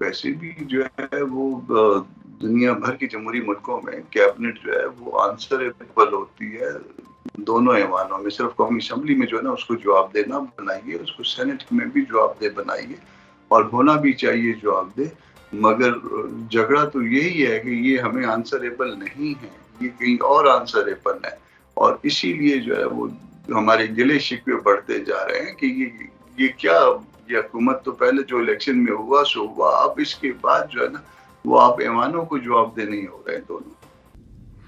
ویسے بھی جو ہے وہ دنیا بھر کے جمہوری ملکوں میں کیبنٹ جو ہے وہ آنسریبل ہوتی ہے دونوں ایوانوں میں. صرف قومی اسمبلی میں جو ہے نا اس کو جواب دینا بنائیے, اس کو سینٹ میں بھی جواب دہ بنائیے, اور ہونا بھی چاہیے جواب دہ. مگر جھگڑا تو یہی ہے کہ یہ ہمیں آنسریبل نہیں ہے, یہ کہیں اور آنسریبل ہے, اور اسی لیے جو ہے وہ ہمارے گلے شکوے بڑھتے جا رہے ہیں کہ یہ کیا, یہ حکومت تو پہلے جو الیکشن میں ہوا سو ہوا, اب اس کے بعد جو ہے نا وہ آپ ایوانوں کو جواب دہ نہیں ہو رہے دونوں.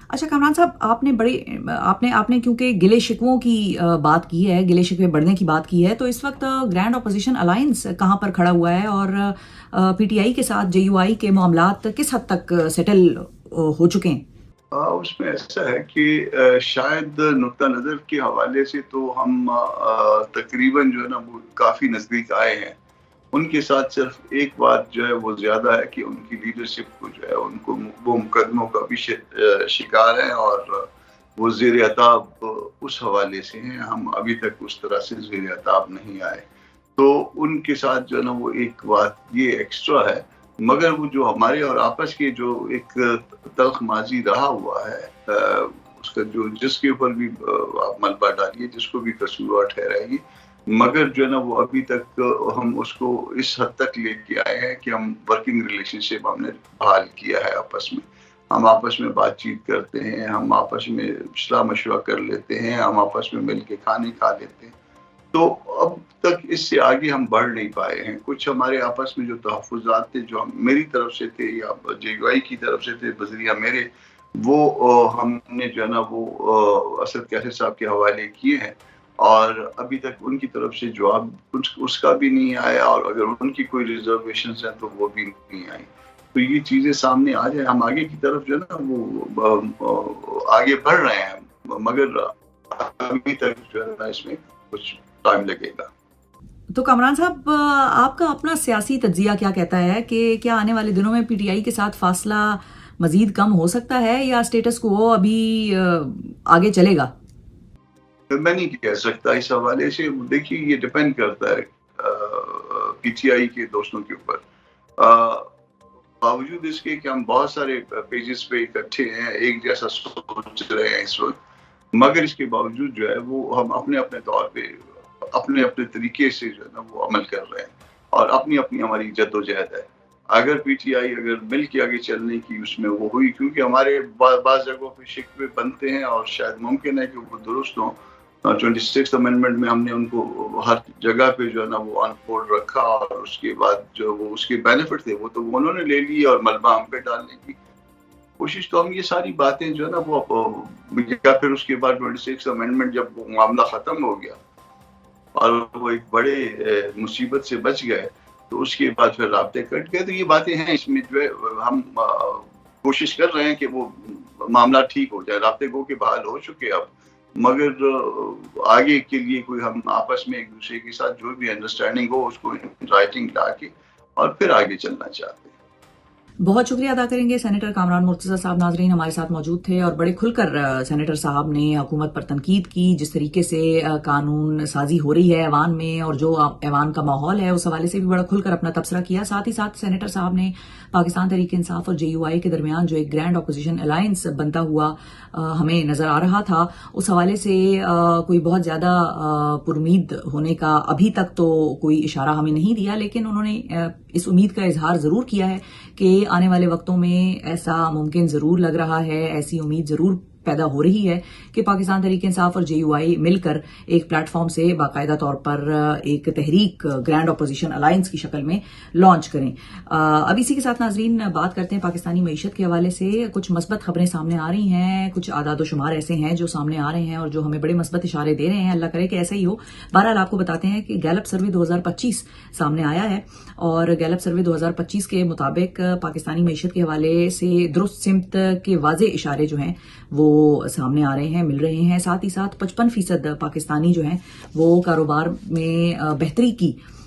اچھا کامران صاحب, آپ نے کیونکہ گلے شکووں کی بات کی ہے, گلے شکوے بڑھنے کی بات کی ہے, تو اس وقت گرینڈ اپوزیشن الائنس کہاں پر کھڑا ہوا ہے, اور پی ٹی آئی کے ساتھ JUI کے معاملات کس حد تک سیٹل ہو چکے ہیں؟ اس میں ایسا ہے کہ شاید نقطہ نظر کے حوالے سے تو ہم تقریباً جو ہے نا وہ کافی نزدیک آئے ہیں. ان کے ساتھ صرف ایک بات جو ہے وہ زیادہ ہے کہ ان کی لیڈرشپ کو جو ہے ان کو وہ مقدموں کا بھی شکار ہیں, اور وہ زیر عتاب اس حوالے سے ہیں. ہم ابھی تک اس طرح سے زیر عتاب نہیں آئے, تو ان کے ساتھ جو ہے نا وہ ایک بات یہ ایکسٹرا ہے. مگر وہ جو ہمارے اور آپس کے جو ایک تلخ ماضی رہا ہوا ہے, اس کا جو جس کے اوپر بھی آپ ملبہ ڈالیے, جس کو بھی قصوروار ٹھہرائیے, مگر جو ہے نا وہ ابھی تک ہم اس کو اس حد تک لے کے آئے ہیں کہ ہم ورکنگ ریلیشن شپ ہم نے بحال کیا ہے آپس میں. ہم آپس میں بات چیت کرتے ہیں, ہم آپس میں صلاح مشورہ کر لیتے ہیں, ہم آپس میں مل کے کھانے کھا لیتے ہیں. تو اب تک اس سے آگے ہم بڑھ نہیں پائے ہیں. کچھ ہمارے آپس میں جو تحفظات تھے جو میری طرف سے تھے یا JUI کی طرف سے تھے بذریعہ میرے, وہ ہم نے جو ہے نا وہ اسد کیسر صاحب کے حوالے کیے ہیں, اور ابھی تک ان کی طرف سے جواب اس کا بھی نہیں آیا, اور اگر ان کی کوئی ریزرویشنز ہیں تو وہ بھی نہیں آئی. تو یہ چیزیں سامنے آ جائیں, ہم آگے کی طرف جو ہے نا وہ آگے بڑھ رہے ہیں, مگر ابھی تک جو ہے نا اس میں کچھ ٹائم لگے گا. تو کامران صاحب, آپ کا اپنا سیاسی تجزیہ کیا کہتا ہے کہ کیا آنے والے دنوں میں PTI کے ساتھ فاصلہ مزید کم ہو سکتا ہے, یا اسٹیٹس کو ابھی آگے چلے گا؟ میں نہیں کہہ سکتا اس حوالے سے. دیکھیے یہ ڈیپینڈ کرتا ہے PTI کے دوستوں کے اوپر. باوجود اس کے کہ ہم بہت سارے پیجز پہ اکٹھے ہیں, ایک جیسا سوچ رہے ہیں اس وقت, مگر اس کے باوجود جو ہے وہ ہم اپنے اپنے طور پہ اپنے اپنے طریقے سے جو ہے نا وہ عمل کر رہے ہیں, اور اپنی اپنی ہماری جدوجہد ہے. اگر PTI اگر مل کے آگے چلنے کی اس میں وہ ہوئی, کیونکہ ہمارے بعض جگہوں پہ شکوے بنتے ہیں اور شاید ممکن ہے کہ وہ درست ہوں. 26 امینڈمنٹ میں ہم نے ان کو ہر جگہ پہ جو ہے نا وہ آن فورڈ رکھا, اور اس کے بعد جو وہ اس کے بینیفٹ تھے وہ تو انہوں نے لے لی, اور ملبہ ہم پہ ڈالنے کی کوشش. تو ہم یہ ساری باتیں جو ہے نا وہ, یا پھر اس کے بعد 26 امینڈمنٹ جب وہ معاملہ ختم ہو گیا اور وہ ایک بڑے مصیبت سے بچ گئے, تو اس کے بعد پھر رابطے کٹ گئے. تو یہ باتیں ہیں اس میں جو ہے ہم کوشش کر رہے ہیں کہ وہ معاملہ ٹھیک ہو جائے. رابطے گو کے بحال ہو چکے اب, مگر آگے کے لیے کوئی ہم آپس میں ایک دوسرے کے ساتھ جو بھی انڈرسٹینڈنگ ہو اس کو رائٹنگ لا کے اور پھر آگے چلنا چاہتے ہیں. بہت شکریہ ادا کریں گے سینیٹر کامران مرتضیٰ صاحب. ناظرین ہمارے ساتھ موجود تھے, اور بڑے کھل کر سینیٹر صاحب نے حکومت پر تنقید کی, جس طریقے سے قانون سازی ہو رہی ہے ایوان میں اور جو ایوان کا ماحول ہے اس حوالے سے بھی بڑا کھل کر اپنا تبصرہ کیا. ساتھ ہی ساتھ سینیٹر صاحب نے پاکستان تحریک انصاف اور JUI کے درمیان جو ایک گرینڈ اپوزیشن الائنس بنتا ہوا ہمیں نظر آ رہا تھا, اس حوالے سے کوئی بہت زیادہ پرامید ہونے کا ابھی تک تو کوئی اشارہ ہمیں نہیں دیا, لیکن انہوں نے اس امید کا اظہار ضرور کیا ہے کہ آنے والے وقتوں میں ایسا ممکن ضرور لگ رہا ہے, ایسی امید ضرور پیدا ہو رہی ہے کہ پاکستان تحریک انصاف اور JUI مل کر ایک پلیٹ فارم سے باقاعدہ طور پر ایک تحریک گرینڈ اپوزیشن الائنس کی شکل میں لانچ کریں. اب اسی کے ساتھ ناظرین بات کرتے ہیں پاکستانی معیشت کے حوالے سے. کچھ مثبت خبریں سامنے آ رہی ہیں, کچھ اعداد و شمار ایسے ہیں جو سامنے آ رہے ہیں اور جو ہمیں بڑے مثبت اشارے دے رہے ہیں. اللہ کرے کہ ایسا ہی ہو. بہرحال آپ کو بتاتے ہیں کہ گیلپ سروے 2025 سامنے آیا ہے, اور گیلپ سروے 2025 کے مطابق پاکستانی معیشت کے حوالے سے درست سمت کے واضح اشارے جو ہیں وہ سامنے آ رہے ہیں, مل رہے ہیں. ساتھ ہی ساتھ 55% پاکستانی جو ہیں وہ کاروبار میں بہتری کی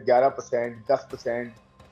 11%, 10%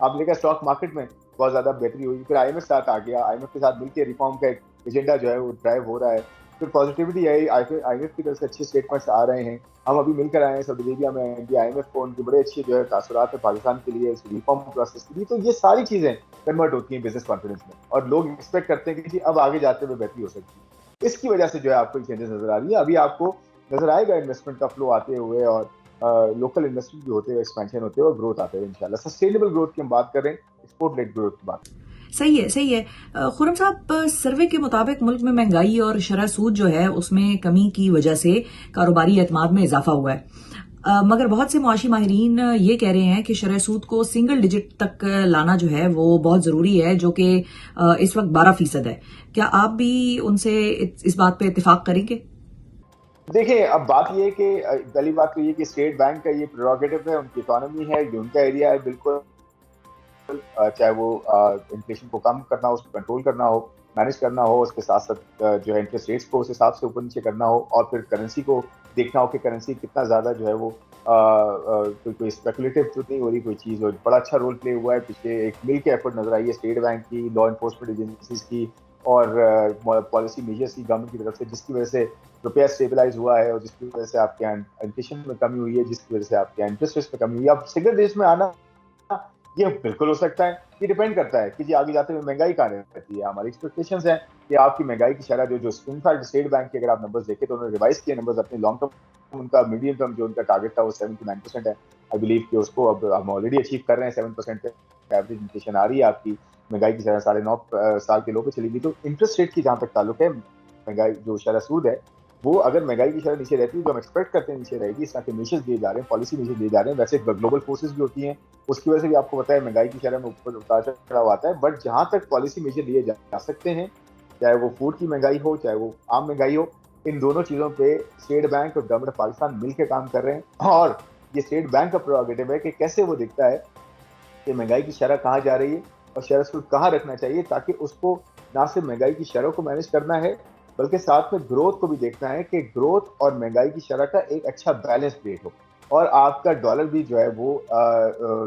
آپ دیکھا اسٹاک مارکیٹ میں بہت زیادہ بہتری ہوئی. پھر IMF ساتھ آ گیا, IMF کے ساتھ مل کے ریفارم کا ایک ایجنڈا جو ہے وہ ڈرائیو ہو رہا ہے. پھر پازیٹیوٹی آئی, IMF کی طرف سے اچھے اسٹیٹمنٹس آ رہے ہیں. ہم ابھی مل کر آئے ہیں سعودی عربیہ میں, IMF کو ان کے بڑے اچھے جو ہے تاثرات ہیں پاکستان کے لیے, اس ریفارم پروسیس کے لیے. تو یہ ساری چیزیں کنورٹ ہوتی ہیں بزنس کانفیڈنس میں, اور لوگ ایکسپیکٹ کرتے ہیں کہ جی اب آگے جاتے ہوئے بہتری ہو سکتی ہے. اس کی وجہ سے جو ہے آپ کو چینجز نظر آ رہی ہیں. ابھی آپ کو نظر آئے گا انویسٹمنٹ کا فلو آتے ہوئے, اور لوکل انویسٹمنٹ بھی ہوتے ہوئے, ایکسپینشن ہوتے ہوئے, اور گروتھ آتے ہوئے انشاءاللہ. سسٹینیبل گروتھ کی ہم بات کر رہے ہیں, ایکسپورٹ لیڈ گروتھ کی بات. صحیح ہے, صحیح ہے. خرم صاحب, سروے کے مطابق ملک میں مہنگائی اور شرح سود جو ہے اس میں کمی کی وجہ سے کاروباری اعتماد میں اضافہ ہوا ہے, مگر بہت سے معاشی ماہرین یہ کہہ رہے ہیں کہ شرح سود کو سنگل ڈیجٹ تک لانا جو ہے وہ بہت ضروری ہے, جو کہ اس وقت 12% ہے. کیا آپ بھی ان سے اس بات پہ اتفاق کریں گے؟ دیکھیں, اب بات یہ ہے کہ پہلی بات تو یہ کہ اسٹیٹ بینک کا یہ پریروگیٹو ہے, ان کی اکانومی ہے, یہ ان کا ایریا ہے بالکل, چاہے وہ انفلیشن کو کم کرنا ہو, اس کو کنٹرول کرنا ہو, مینیج کرنا ہو, اس کے ساتھ ساتھ جو ہے انٹرسٹ ریٹس کو اس حساب سے اوپر نیچے کرنا ہو, اور پھر کرنسی کو دیکھنا ہو کہ کرنسی کتنا زیادہ جو ہے وہ کوئی اسپیکولیٹو تو نہیں ہو رہی کوئی چیز. اور بڑا اچھا رول پلے ہوا ہے پیچھے, ایک مل کے ایفرٹ نظر آئی ہے اسٹیٹ بینک کی, لا انفورسمنٹ ایجنسیز کی, اور پالیسی میجرز کی گورنمنٹ کی طرف سے, جس کی وجہ سے روپیہ اسٹیبلائز ہوا ہے, اور جس کی وجہ سے آپ کے انفلیشن میں کمی ہوئی ہے, جس کی وجہ سے آپ کے انٹرسٹ ریٹس میں کمی ہوئی ہے. اب سنگل ڈیجٹ میں آنا یہ بالکل ہو سکتا ہے, یہ ڈیپینڈ کرتا ہے کہ جی آگے جاتے ہوئے مہنگائی کہاں رہتی ہے. ہماری ایکسپیکٹیشنز ہیں کہ آپ کی مہنگائی کی شرح جو انفیکٹ اسٹیٹ بینک کے اگر آپ نمبرز دیکھیں تو انہوں نے ریوائز کیے نمبرز اپنے لانگ ٹرم, ان کا میڈیم ٹرم جو ان کا ٹارگیٹ تھا وہ 7 to 9% ہے. آئی بلیو کہ اس کو اب ہم آلریڈی اچیو کر رہے ہیں, 7% پہ ایوریج انفلیشن آ رہی ہے آپ کی. مہنگائی کی شرح 9.5 سال کے لو پہ چلی گئی. تو انٹرسٹ ریٹ کی جہاں تک تعلق ہے, مہنگائی جو شرح سود ہے وہ اگر مہنگائی کی شرح نیچے رہتی ہے, جو ہم ایکسپیکٹ کرتے ہیں نیچے رہے گی, اس طرح کے میشرز دیے جا رہے ہیں, پالیسی میشرز دیے جا رہے ہیں, ویسے گلوبل فورسز بھی ہوتی ہیں, اس کی وجہ سے بھی آپ کو پتہ ہے مہنگائی کی شرح میں اوپر اتار چڑھاؤ آتا ہے. بٹ جہاں تک پالیسی میجر لیے جا سکتے ہیں, چاہے وہ فوڈ کی مہنگائی ہو, چاہے وہ عام مہنگائی ہو, ان دونوں چیزوں پہ اسٹیٹ بینک اور گورنمنٹ آف پاکستان مل کے کام کر رہے ہیں. اور یہ اسٹیٹ بینک کا پریروگیٹو ہے کہ کیسے وہ دیکھتا ہے کہ مہنگائی کی شرح کہاں جا رہی ہے اور شرح سود کہاں رکھنا چاہیے, تاکہ اس کو نہ صرف مہنگائی کی شرح کو مینیج کرنا ہے بلکہ ساتھ میں گروتھ کو بھی دیکھنا ہے کہ گروتھ اور مہنگائی کی شرح کا ایک اچھا بیلنس ریٹ ہو, اور آپ کا ڈالر بھی جو ہے وہ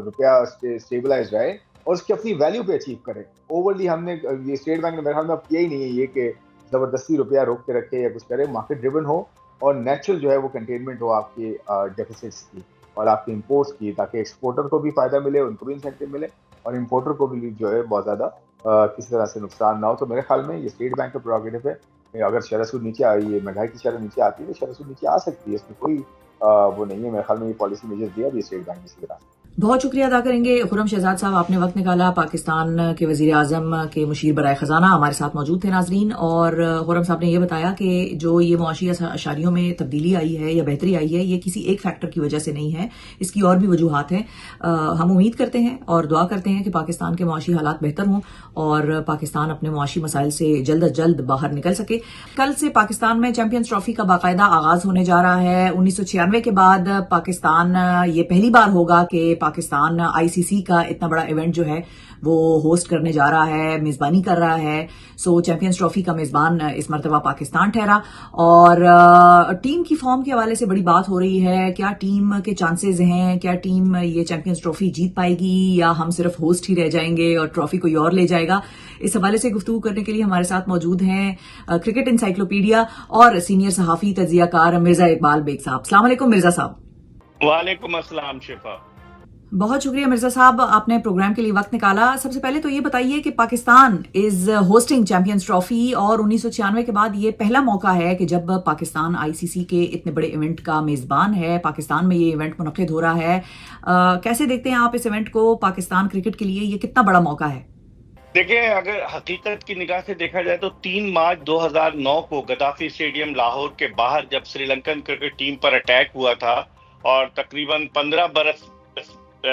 روپیہ اسٹیبلائز رہے اور اس کی اپنی ویلیو پہ اچیو کرے. اوورلی ہم نے یہ اسٹیٹ بینک نے میرے خیال میں اب کیا ہی نہیں ہے یہ کہ زبردستی روپیہ روک کے رکھے یا کچھ کرے. مارکیٹ ڈریون ہو اور نیچرل جو ہے وہ کنٹینمنٹ ہو آپ کے ڈیفیسٹس کی اور آپ کے امپورٹس کی, تاکہ ایکسپورٹر کو بھی فائدہ ملے, ان کو بھی انسینٹیو ملے, اور امپورٹر کو بھی جو ہے بہت زیادہ کسی طرح سے نقصان نہ ہو. تو میرے خیال میں یہ اسٹیٹ بینک کا پریروگیٹو ہے. اگر شرح سود نیچے آئی ہے, مہنگائی کی شرح نیچے آتی ہے تو شرح سود نیچے آ سکتی ہے, اس میں کوئی وہ نہیں ہے. میرے خیال میں یہ پالیسی میجر دیا بھی اسٹیٹ بینک اسی طرح. بہت شکریہ ادا کریں گے خرم شہزاد صاحب, آپ نے وقت نکالا. پاکستان کے وزیر اعظم کے مشیر برائے خزانہ ہمارے ساتھ موجود تھے ناظرین, اور خرم صاحب نے یہ بتایا کہ جو یہ معاشی اشاریوں میں تبدیلی آئی ہے یا بہتری آئی ہے, یہ کسی ایک فیکٹر کی وجہ سے نہیں ہے, اس کی اور بھی وجوہات ہیں. ہم امید کرتے ہیں اور دعا کرتے ہیں کہ پاکستان کے معاشی حالات بہتر ہوں اور پاکستان اپنے معاشی مسائل سے جلد از جلد باہر نکل سکے. کل سے پاکستان میں چیمپئنز ٹرافی کا باقاعدہ آغاز ہونے جا رہا ہے. 1996 کے بعد پاکستان یہ پہلی بار ہوگا کہ پاکستان ICC کا اتنا بڑا ایونٹ جو ہے وہ ہوسٹ کرنے جا رہا ہے, میزبانی کر رہا ہے. سو چیمپئنز ٹرافی کا میزبان اس مرتبہ پاکستان ٹھہرا, اور ٹیم کی فارم کے حوالے سے بڑی بات ہو رہی ہے. کیا ٹیم کے چانسز ہیں, کیا ٹیم یہ چیمپئنز ٹرافی جیت پائے گی یا ہم صرف ہوسٹ ہی رہ جائیں گے اور ٹرافی کوئی اور لے جائے گا؟ اس حوالے سے گفتگو کرنے کے لیے ہمارے ساتھ موجود ہیں کرکٹ انسائکلوپیڈیا اور سینئر صحافی تجزیہ کار مرزا اقبال بیگ صاحب. السلام علیکم مرزا صاحب. وعلیکم السلام شفا. بہت شکریہ مرزا صاحب, آپ نے پروگرام کے لیے وقت نکالا. سب سے پہلے تو یہ بتائیے کہ پاکستان از ہوسٹنگ چیمپئنز ٹرافی, اور 1996 کے بعد یہ پہلا موقع ہے کہ جب پاکستان ICC کے اتنے بڑے ایونٹ کا میزبان ہے, پاکستان میں یہ ایونٹ منعقد ہو رہا ہے. کیسے دیکھتے ہیں آپ اس ایونٹ کو؟ پاکستان کرکٹ کے لیے یہ کتنا بڑا موقع ہے؟ دیکھیں, اگر حقیقت کی نگاہ سے دیکھا جائے تو 3 مارچ 2009 کو گدافی اسٹیڈیم لاہور کے باہر جب سری لنکن کرکٹ ٹیم پر اٹیک ہوا تھا, اور تقریباً 15 برس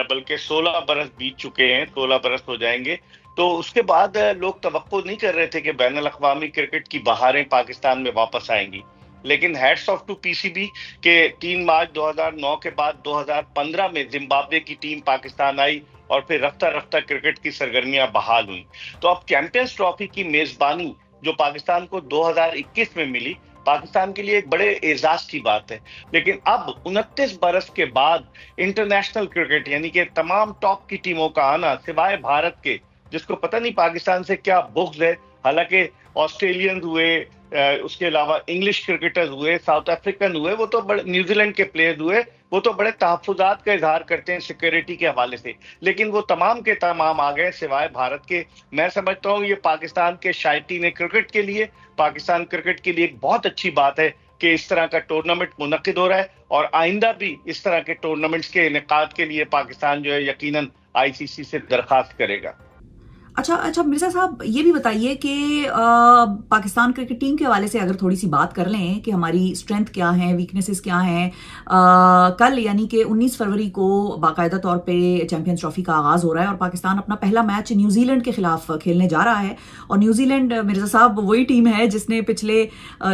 بلکہ 16 برس بیت چکے ہیں, 16 برس ہو جائیں گے, تو اس کے بعد لوگ توقع نہیں کر رہے تھے کہ بین الاقوامی کرکٹ کی بہاریں پاکستان میں واپس آئیں گی. لیکن ہیٹس آف ٹو PCB کہ 3 مارچ 2009 کے بعد 2015 میں زمبابوے کی ٹیم پاکستان آئی اور پھر رفتہ رفتہ کرکٹ کی سرگرمیاں بحال ہوئیں. تو اب چیمپئنز ٹرافی کی میزبانی جو پاکستان کو 2021 میں ملی, پاکستان کے لیے ایک بڑے اعزاز کی بات ہے. لیکن اب 29 برس کے بعد انٹرنیشنل کرکٹ یعنی کہ تمام ٹاپ کی ٹیموں کا آنا سوائے بھارت کے، جس کو پتہ نہیں پاکستان سے کیا بغض ہے، حالانکہ آسٹریلین ہوئے، اس کے علاوہ انگلش کرکٹرز ہوئے، ساؤتھ افریقن ہوئے، وہ تو بڑے نیوزی لینڈ کے پلیئرز ہوئے، وہ تو بڑے تحفظات کا اظہار کرتے ہیں سیکیورٹی کے حوالے سے، لیکن وہ تمام کے تمام آ گئے سوائے بھارت کے. میں سمجھتا ہوں یہ پاکستان کے شائقین کرکٹ کے لیے، پاکستان کرکٹ کے لیے ایک بہت اچھی بات ہے کہ اس طرح کا ٹورنامنٹ منعقد ہو رہا ہے، اور آئندہ بھی اس طرح کے ٹورنامنٹس کے انعقاد کے لیے پاکستان جو ہے یقیناً ICC سے درخواست کرے گا. اچھا مرزا صاحب یہ بھی بتائیے کہ پاکستان کرکٹ ٹیم کے حوالے سے اگر تھوڑی سی بات کر لیں کہ ہماری اسٹرینتھ کیا ہیں، ویکنیسز کیا ہیں. کل یعنی کہ 19 فروری کو باقاعدہ طور پہ چیمپئنز ٹرافی کا آغاز ہو رہا ہے اور پاکستان اپنا پہلا میچ نیوزی لینڈ کے خلاف کھیلنے جا رہا ہے. اور نیوزی لینڈ مرزا صاحب وہی ٹیم ہے جس نے پچھلے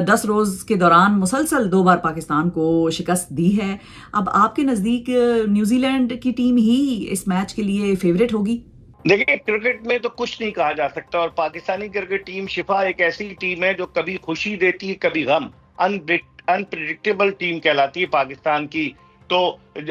10 روز کے دوران مسلسل 2 بار پاکستان کو شکست دی ہے. اب آپ کے نزدیک نیوزی لینڈ کی ٹیم ہی اس میچ کے لیے فیوریٹ ہوگی؟ دیکھیں کرکٹ میں تو کچھ نہیں کہا جا سکتا، اور پاکستانی کرکٹ ٹیم شفا ایک ایسی ٹیم ہے جو کبھی خوشی دیتی ہے کبھی غم، انپریڈکٹیبل ٹیم کہلاتی ہے پاکستان کی. تو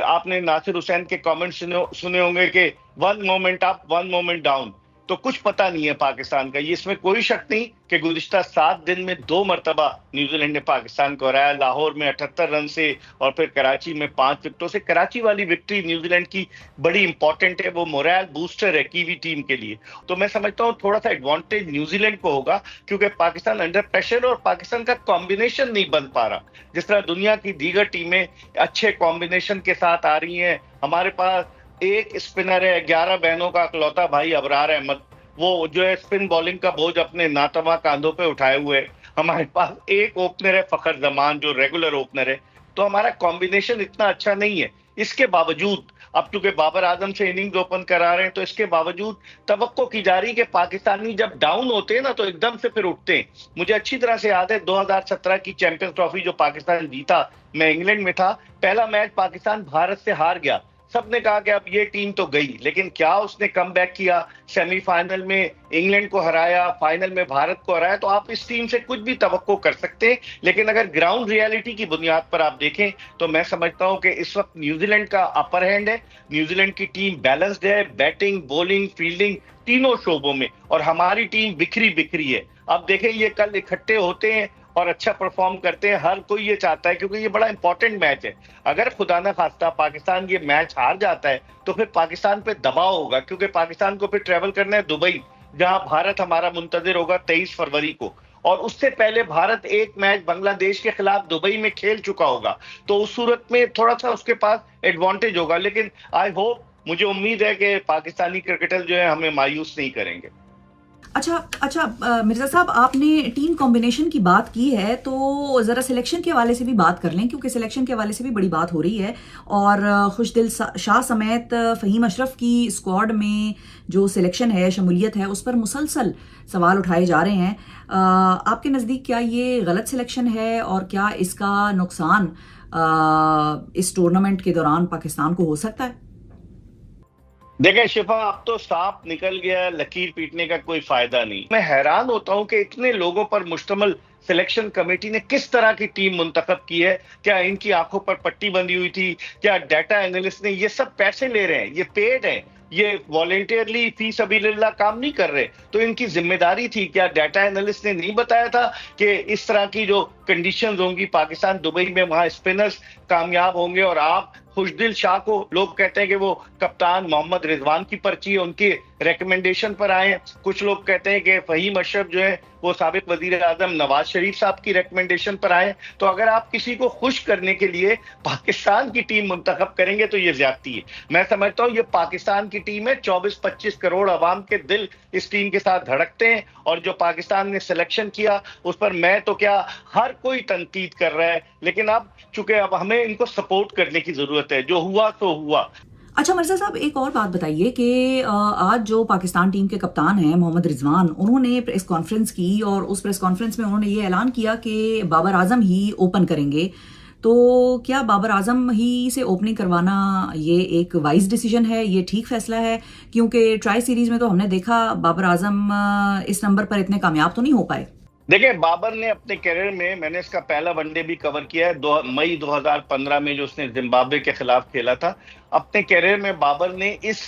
آپ نے ناصر حسین کے کامنٹ سنے ہوں گے کہ 1 مومنٹ اپ 1 مومنٹ ڈاؤن، تو کچھ پتہ نہیں ہے پاکستان کا. یہ اس میں کوئی شک نہیں کہ گزشتہ 7 دن میں 2 مرتبہ نیوزی لینڈ نے پاکستان کو ہرایا، لاہور میں 78 رن سے اور پھر کراچی میں 5 وکٹوں سے. کراچی والی وکٹری نیوزی لینڈ کی بڑی امپورٹنٹ ہے، وہ مورال بوسٹر ہے کیوی ٹیم کے لیے. تو میں سمجھتا ہوں تھوڑا سا ایڈوانٹیج نیوزی لینڈ کو ہوگا، کیونکہ پاکستان انڈر پریشر اور پاکستان کا کمبینیشن نہیں بن پا رہا. جس طرح دنیا کی دیگر ٹیمیں اچھے کمبینیشن کے ساتھ آ رہی ہیں، ہمارے پاس ایک اسپنر ہے 11 بہنوں کا اکلوتا بھائی ابرار احمد، وہ جو ہے اسپن بالنگ کا بوجھ اپنے ناتواں کاندھوں پہ اٹھائے ہوئے. ہمارے پاس ایک اوپنر ہے فخر زمان جو ریگولر اوپنر ہے. تو ہمارا کمبینیشن اتنا اچھا نہیں ہے. اس کے باوجود اب چونکہ بابر اعظم سے اننگز اوپن کرا رہے ہیں، تو اس کے باوجود توقع کی جا رہی کہ پاکستانی جب ڈاؤن ہوتے ہیں نا تو ایک دم سے پھر اٹھتے ہیں. مجھے اچھی طرح سے یاد ہے 2017 کی چیمپئنز ٹرافی جو پاکستان جیتا، میں انگلینڈ میں تھا، پہلا میچ پاکستان بھارت سے ہار گیا. سب نے کہا کہ اب یہ ٹیم تو گئی، لیکن کیا اس نے کم بیک کیا، سیمی فائنل میں انگلینڈ کو ہرایا، فائنل میں بھارت کو ہرایا. تو آپ اس ٹیم سے کچھ بھی توقع کر سکتے ہیں، لیکن اگر گراؤنڈ ریالٹی کی بنیاد پر آپ دیکھیں تو میں سمجھتا ہوں کہ اس وقت نیوزی لینڈ کا اپر ہینڈ ہے. نیوزی لینڈ کی ٹیم بیلنسڈ ہے، بیٹنگ، بولنگ، فیلڈنگ تینوں شعبوں میں، اور ہماری ٹیم بکھری ہے. اب دیکھیں یہ کل اکٹھے ہوتے ہیں اور اچھا پرفارم کرتے ہیں. ہر کوئی یہ چاہتا ہے کیونکہ یہ بڑا امپورٹنٹ میچ ہے. اگر خدا نہ خواستہ پاکستان یہ میچ ہار جاتا ہے تو پھر پاکستان پہ دباؤ ہوگا، کیونکہ پاکستان کو پھر ٹریول کرنا ہے دبئی، جہاں بھارت ہمارا منتظر ہوگا 23 فروری کو، اور اس سے پہلے بھارت ایک میچ بنگلہ دیش کے خلاف دبئی میں کھیل چکا ہوگا. تو اس صورت میں تھوڑا سا اس کے پاس ایڈوانٹیج ہوگا. لیکن آئی ہوپ، مجھے امید ہے کہ پاکستانی کرکٹر جو ہے ہمیں مایوس نہیں کریں گے. اچھا مرزا صاحب آپ نے ٹیم کمبینیشن کی بات کی ہے تو ذرا سلیکشن کے حوالے سے بھی بات کر لیں، کیونکہ سلیکشن کے حوالے سے بھی بڑی بات ہو رہی ہے. اور خوشدل شاہ سمیت فہیم اشرف کی اسکواڈ میں جو سلیکشن ہے، شمولیت ہے، اس پر مسلسل سوال اٹھائے جا رہے ہیں. آپ کے نزدیک کیا یہ غلط سلیکشن ہے، اور کیا اس کا نقصان اس ٹورنامنٹ کے دوران پاکستان کو ہو سکتا ہے؟ دیکھیں شفا، اب تو سانپ نکل گیا، لکیر پیٹنے کا کوئی فائدہ نہیں. میں حیران ہوتا ہوں کہ اتنے لوگوں پر مشتمل سلیکشن کمیٹی نے کس طرح کی ٹیم منتخب کی ہے. کیا ان کی آنکھوں پر پٹی بندھی ہوئی تھی؟ کیا ڈیٹا اینالسٹ نے؟ یہ سب پیسے لے رہے ہیں، یہ پیڈ ہیں، یہ والنٹیئرلی فی سبیل اللہ کام نہیں کر رہے. تو ان کی ذمہ داری تھی. کیا ڈیٹا اینالسٹ نے نہیں بتایا تھا کہ اس طرح کی جو کنڈیشنز ہوں گی پاکستان دبئی میں، وہاں اسپنرز کامیاب ہوں گے؟ اور آپ خوشدل شاہ کو لوگ کہتے ہیں کہ وہ کپتان محمد رضوان کی پرچی ہے، ان کی ریکمنڈیشن پر آئے ہیں. کچھ لوگ کہتے ہیں کہ فہیم اشرف جو ہے وہ سابق وزیر اعظم نواز شریف صاحب کی ریکمنڈیشن پر آئے ہیں. تو اگر آپ کسی کو خوش کرنے کے لیے پاکستان کی ٹیم منتخب کریں گے تو یہ زیادتی ہے. میں سمجھتا ہوں یہ پاکستان کی ٹیم ہے. 24-25 کروڑ عوام کے دل اس ٹیم کے ساتھ دھڑکتے ہیں، اور جو پاکستان نے سلیکشن کیا اس پر میں تو کیا ہر کوئی تنقید کر رہا ہے. لیکن اب چونکہ اب ہمیں ان کو سپورٹ کرنے کی ضرورت ہے. جو ہوا تو ہوا. اچھا مرزا صاحب ایک اور بات بتائیے کہ آج جو پاکستان ٹیم کے کپتان ہیں محمد رضوان، انہوں نے پریس کانفرنس کی، اور اس پریس کانفرنس میں انہوں نے یہ اعلان کیا کہ بابر اعظم ہی اوپن کریں گے. تو کیا بابر اعظم ہی سے اوپننگ کروانا یہ ایک وائز ڈیسیجن ہے، یہ ٹھیک فیصلہ ہے؟ کیونکہ ٹرائی سیریز میں تو ہم نے دیکھا بابر اعظم اس نمبر پر اتنے کامیاب تو نہیں ہو پائے. دیکھیں بابر نے اپنے کیریئر میں نے اس کا پہلا ون ڈے بھی کور کیا ہے مئی 2015 میں جو اس نے زمبابوے کے خلاف کھیلا تھا. اپنے کیریئر میں بابر نے اس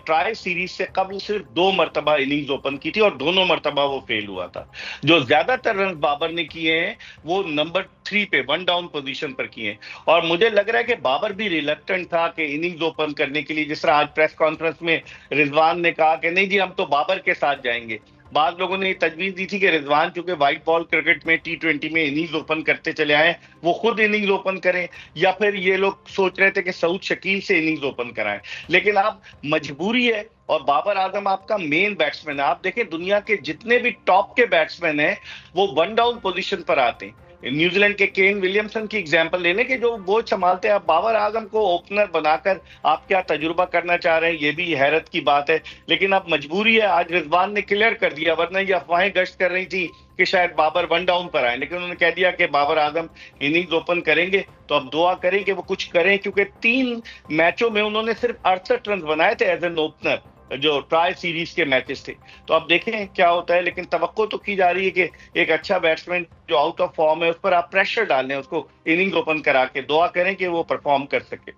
ٹرائی سیریز سے قبل صرف 2 مرتبہ اننگز اوپن کی تھی اور دونوں مرتبہ وہ فیل ہوا تھا. جو زیادہ تر رنز بابر نے کیے ہیں وہ نمبر 3 پہ 1 ڈاؤن پوزیشن پر کیے ہیں. اور مجھے لگ رہا ہے کہ بابر بھی ریلکٹنٹ تھا کہ اننگز اوپن کرنے کے لیے. جس طرح آج پریس کانفرنس میں رضوان نے کہا کہ نہیں جی ہم تو بابر کے ساتھ جائیں گے. بعض لوگوں نے یہ تجویز دی تھی کہ رضوان چونکہ وائٹ بال کرکٹ میں T20 میں اننگز اوپن کرتے چلے آئے وہ خود اننگز اوپن کریں, یا پھر یہ لوگ سوچ رہے تھے کہ سعود شکیل سے اننگز اوپن کرائیں. لیکن اب مجبوری ہے اور بابر اعظم آپ کا مین بیٹسمین ہے. آپ دیکھیں دنیا کے جتنے بھی ٹاپ کے بیٹسمین ہیں وہ 1 ڈاؤن پوزیشن پر آتے ہیں. نیوزی لینڈ کے کین ولیمسن کی ایگزامپل لے لیں کہ جو بوجھ سنبھالتے ہیں. آپ بابر اعظم کو اوپنر بنا کر آپ کیا تجربہ کرنا چاہ رہے ہیں, یہ بھی حیرت کی بات ہے. لیکن اب مجبوری ہے, آج رضوان نے کلیئر کر دیا, ورنہ یہ افواہیں گشت کر رہی تھی کہ شاید بابر 1 ڈاؤن پر آئے, لیکن انہوں نے کہہ دیا کہ بابر اعظم اننگز اوپن کریں گے. تو اب دعا کریں کہ وہ کچھ کریں, کیونکہ 3 میچوں میں انہوں نے صرف 68 رنز بنائے تھے ایز این اوپنر جو ٹرائی سیریز کے میچز تھے. تو اب دیکھیں کیا ہوتا ہے, لیکن توقع تو کی جا رہی ہے کہ ایک اچھا بیٹسمین جو آؤٹ آف فارم ہے اس پر آپ پریشر ڈال لیں, اس کو اننگز اوپن کرا کے دعا کریں کہ وہ پرفارم کر سکے.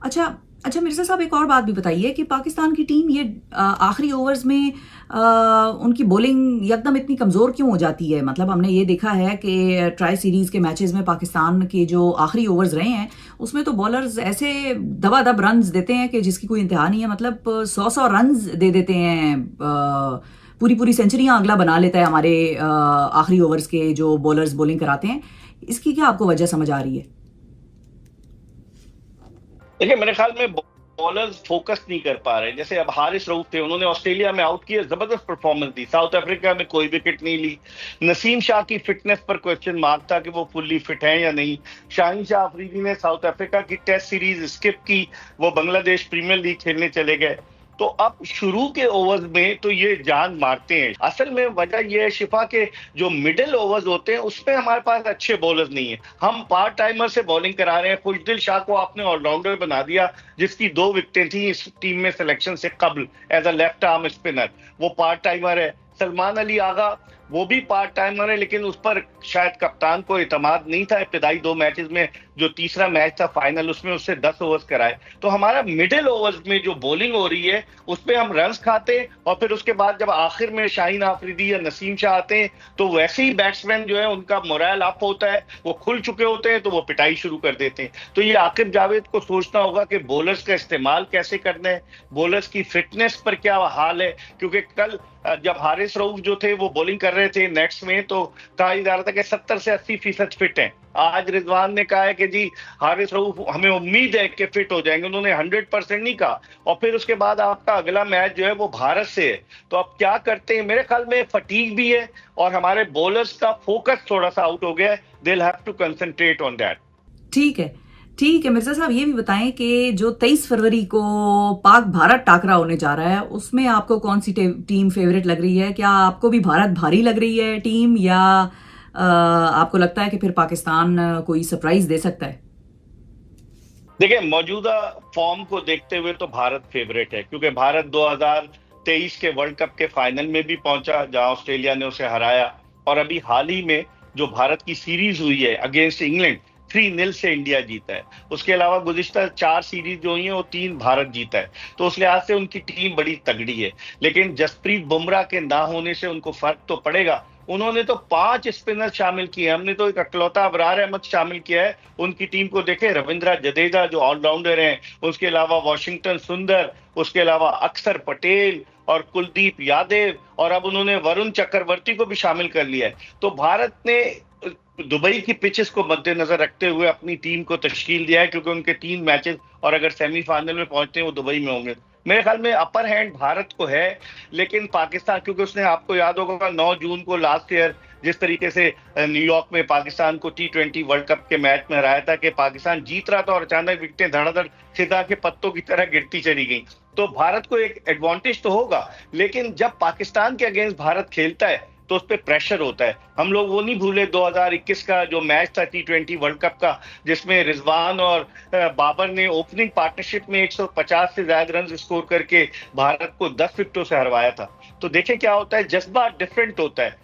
اچھا مرزا صاحب ایک اور بات بھی بتائیے کہ پاکستان کی ٹیم یہ آخری اوورز میں ان کی بولنگ یکدم اتنی کمزور کیوں ہو جاتی ہے؟ مطلب ہم نے یہ دیکھا ہے کہ ٹرائی سیریز کے میچز میں پاکستان کے جو آخری اوورز رہے ہیں اس میں تو بولرز ایسے دبا دب رنز دیتے ہیں کہ جس کی کوئی انتہا نہیں ہے. مطلب 100 رنز دے دیتے ہیں, پوری سینچریاں اگلا بنا لیتا ہے ہمارے آخری اوورز کے جو بولرز بولنگ کراتے ہیں. اس کی کیا آپ کو وجہ سمجھ آ رہی ہے؟ دیکھیں میرے خیال میں بولرز فوکس نہیں کر پا رہے. جیسے اب حارث رؤوف تھے, انہوں نے آسٹریلیا میں آؤٹ کیا, زبردست پرفارمنس دی. ساؤتھ افریقہ میں کوئی وکٹ نہیں لی. نسیم شاہ کی فٹنس پر کوسچن مارک تھا کہ وہ فلی فٹ ہیں یا نہیں. شاہین شاہ افریدی نے ساؤتھ افریقہ کی ٹیسٹ سیریز اسکپ کی, وہ بنگلہ دیش پریمیئر لیگ کھیلنے چلے گئے. تو اب شروع کے اوورز میں تو یہ جان مارتے ہیں. اصل میں وجہ یہ ہے شفا کے جو مڈل اوورز ہوتے ہیں اس میں ہمارے پاس اچھے بولرز نہیں ہیں. ہم پارٹ ٹائمر سے بولنگ کرا رہے ہیں. خوشدل شاہ کو آپ نے آل راؤنڈر بنا دیا جس کی 2 وکٹیں تھیں اس ٹیم میں سلیکشن سے قبل as a left arm spinner, وہ پارٹ ٹائمر ہے. سلمان علی آغا وہ بھی پارٹ ٹائمر ہے, لیکن اس پر شاید کپتان کو اعتماد نہیں تھا. ابتدائی 2 میچز میں جو تیسرا میچ تھا فائنل اس میں اس سے 10 اوورز کرائے. تو ہمارا مڈل اوورز میں جو بولنگ ہو رہی ہے اس پہ ہم رنز کھاتے ہیں, اور پھر اس کے بعد جب آخر میں شاہین آفریدی یا نسیم شاہ آتے ہیں تو ویسے ہی بیٹسمین جو ہے ان کا مورائل اپ ہوتا ہے, وہ کھل چکے ہوتے ہیں تو وہ پٹائی شروع کر دیتے ہیں. تو یہ عاقب جاوید کو سوچنا ہوگا کہ بولرز کا استعمال کیسے کرنا ہے, بولرز کی فٹنس پر کیا حال ہے. کیونکہ کل جب حارث رؤوف جو تھے وہ بولنگ کر رہے تھے نیٹس میں تو کہا جا رہا تھا کہ 70 سے 80% فٹ ہیں. آج رضوان نے کہا ہے کہ جی حارث رؤوف ہمیں امید ہے کہ فٹ ہو جائیں گے. انہوں نے 100% نہیں کہا. اور پھر اس کے بعد آپ کا اگلا میچ جو ہے وہ بھارت سے ہے. تو اب کیا کرتے ہیں؟ میرے خیال میں فٹیگ بھی ہے اور ہمارے بولرز کا فوکس تھوڑا سا آؤٹ ہو گیا ہے. they'll have to concentrate on that. ٹھیک ہے مرزا صاحب, یہ بھی بتائیں کہ جو 23 فروری کو پاک بھارت ٹاکرا ہونے جا رہا ہے اس میں آپ کو کون سی ٹیم فیوریٹ لگ رہی ہے؟ کیا آپ کو بھی بھارت بھاری لگ رہی ہے ٹیم, یا آپ کو لگتا ہے کہ پھر پاکستان کوئی سرپرائز دے سکتا ہے؟ دیکھیں موجودہ فارم کو دیکھتے ہوئے تو بھارت فیوریٹ ہے, کیونکہ بھارت 2023 کے ورلڈ کپ کے فائنل میں بھی پہنچا جہاں آسٹریلیا نے اسے ہرایا, اور ابھی حال ہی میں جو بھارت کی سیریز ہوئی ہے اگینسٹ انگلینڈ 3-0 سے انڈیا جیتا ہے. اس کے علاوہ گزشتہ 4 سیریز جو ہوئی ہیں وہ 3 بھارت جیتا ہے. تو اس لحاظ سے ان کی ٹیم بڑی تگڑی ہے. لیکن جسپریت بمراہ کے نہ ہونے سے ان کو فرق تو پڑے گا. انہوں نے تو 5 اسپنر شامل کیے, ہم نے تو ایک اکلوتا ابرار احمد شامل کیا ہے. ان کی ٹیم کو دیکھیں, رویندرا جڈیجا جو آل راؤنڈر ہیں, اس کے علاوہ واشنگٹن سندر, اس کے علاوہ اکثر پٹیل اور کلدیپ یادیو, اور اب انہوں نے ورن چکرورتی کو بھی شامل کر لیا ہے. تو بھارت نے دبئی کی پچز کو مد نظر رکھتے ہوئے اپنی ٹیم کو تشکیل دیا ہے, کیونکہ ان کے 3 میچز اور اگر سیمی فائنل میں پہنچتے ہیں وہ دبئی میں ہوں گے. میرے خیال میں اپر ہینڈ بھارت کو ہے, لیکن پاکستان, کیونکہ اس نے آپ کو یاد ہوگا 9 جون کو لاسٹ ایئر جس طریقے سے نیو یارک میں پاکستان کو T20 ورلڈ کپ کے میچ میں ہرایا تھا کہ پاکستان جیت رہا تھا اور اچانک وکٹیں دھڑا دھڑ خزاں کے پتوں کی طرح گرتی چلی گئیں. تو بھارت کو ایک ایڈوانٹیج تو ہوگا, لیکن جب پاکستان کے اگینسٹ بھارت کھیلتا ہے تو اس پہ پریشر ہوتا ہے. ہم لوگ وہ نہیں بھولے 2021 کا جو میچ تھا T20 ورلڈ کپ کا, جس میں رضوان اور بابر نے اوپننگ پارٹنرشپ میں 150 سے زائد رنز اسکور کر کے بھارت کو 10 وکٹوں سے ہروایا تھا. تو دیکھیں کیا ہوتا ہے, جذبہ ڈفرینٹ ہوتا ہے.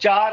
4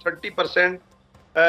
30%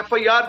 FIR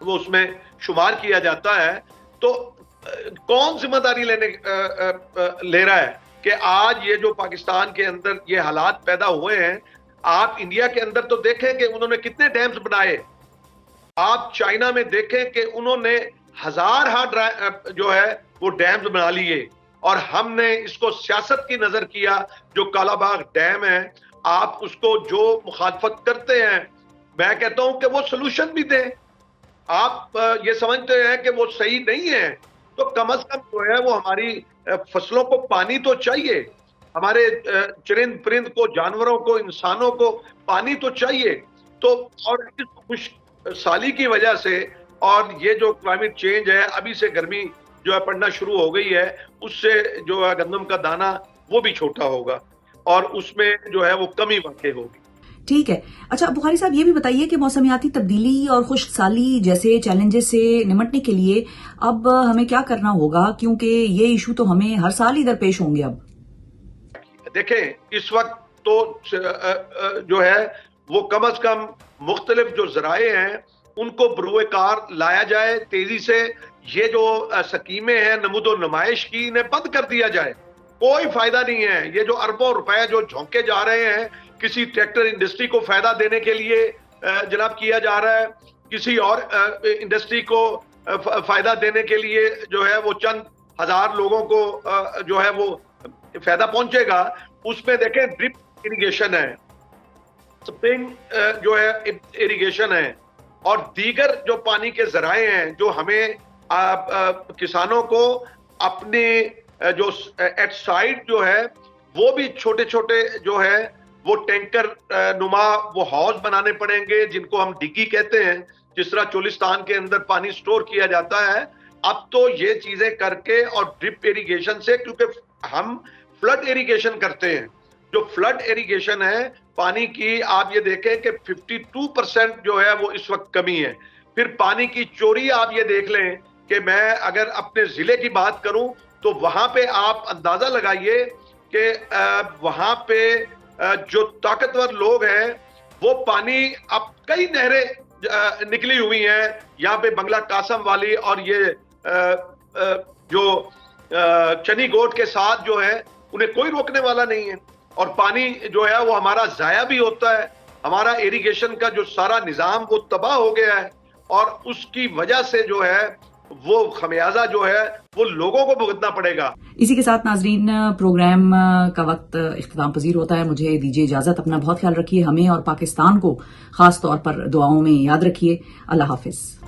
وہ اس میں شمار کیا جاتا ہے، تو کون ذمہ داری لے رہا ہے کہ آج یہ جو پاکستان کے اندر یہ حالات پیدا ہوئے ہیں؟ آپ انڈیا کے اندر تو دیکھیں کہ انہوں نے کتنے ڈیمز بنائے، آپ چائنا میں دیکھیں کہ انہوں نے ہزارہ جو ہے وہ ڈیمز بنا لیے، اور ہم نے اس کو سیاست کی نظر کیا۔ جو کالا باغ ڈیم ہے، آپ اس کو جو مخالفت کرتے ہیں، میں کہتا ہوں کہ وہ سلوشن بھی دیں۔ آپ یہ سمجھتے ہیں کہ وہ صحیح نہیں ہے تو کم از کم جو ہے وہ ہماری فصلوں کو پانی تو چاہیے، ہمارے چرند پرند کو، جانوروں کو، انسانوں کو پانی تو چاہیے۔ تو اور اس خشک سالی کی وجہ سے اور یہ جو کلائمیٹ چینج ہے، ابھی سے گرمی جو ہے پڑنا شروع ہو گئی ہے، اس سے جو ہے گندم کا دانہ وہ بھی چھوٹا ہوگا اور اس میں جو ہے وہ کمی واقع ہوگی۔ ٹھیک ہے، اچھا بخاری صاحب یہ بھی بتائیے کہ موسمیاتی تبدیلی اور خشک سالی جیسے چیلنجز سے نمٹنے کے لیے اب ہمیں کیا کرنا ہوگا، کیونکہ یہ ایشو تو ہمیں ہر سال ہی درپیش ہوں گے۔ اب دیکھیں اس وقت تو جو ہے وہ کم از کم مختلف جو ذرائع ہیں ان کو بروئے کار لایا جائے تیزی سے۔ یہ جو سکیمیں ہیں نمود و نمائش کی، انہیں بند کر دیا جائے، کوئی فائدہ نہیں ہے۔ یہ جو اربوں روپے جو جھونکے جا رہے ہیں کسی ٹریکٹر انڈسٹری کو فائدہ دینے کے لیے جناب کیا جا رہا ہے، کسی اور انڈسٹری کو فائدہ دینے کے لیے جو ہے وہ چند ہزار لوگوں کو جو ہے وہ فائدہ پہنچے گا۔ اس میں دیکھیں ڈرپ اریگیشن ہے، سپرنگ جو ہے اریگیشن ہے، اور دیگر جو پانی کے ذرائع ہیں جو ہمیں کسانوں کو اپنے جو ایٹ سائڈ جو ہے وہ بھی چھوٹے چھوٹے جو ہے وہ ٹینکر نما وہ ہاؤس بنانے پڑیں گے، جن کو ہم ڈگی کہتے ہیں، جس طرح چولستان کے اندر پانی سٹور کیا جاتا ہے۔ اب تو یہ چیزیں کر کے اور ڈرپ اریگیشن سے، کیونکہ ہم فلڈ اریگیشن کرتے ہیں، جو فلڈ اریگیشن ہے پانی کی، آپ یہ دیکھیں کہ 52% جو ہے وہ اس وقت کمی ہے۔ پھر پانی کی چوری آپ یہ دیکھ لیں کہ میں اگر اپنے ضلع کی بات کروں تو وہاں پہ آپ اندازہ لگائیے کہ وہاں پہ جو طاقتور لوگ ہیں وہ پانی، اب کئی نہریں نکلی ہوئی ہیں یہاں پہ بنگلہ قاسم والی، اور یہ جو چنی گوٹ کے ساتھ جو ہے انہیں کوئی روکنے والا نہیں ہے، اور پانی جو ہے وہ ہمارا ضائع بھی ہوتا ہے۔ ہمارا ایریگیشن کا جو سارا نظام وہ تباہ ہو گیا ہے، اور اس کی وجہ سے جو ہے وہ خمیازہ جو ہے وہ لوگوں کو بھگتنا پڑے گا۔ اسی کے ساتھ ناظرین پروگرام کا وقت اختتام پذیر ہوتا ہے، مجھے دیجیے اجازت، اپنا بہت خیال رکھیے، ہمیں اور پاکستان کو خاص طور پر دعاؤں میں یاد رکھیے۔ اللہ حافظ۔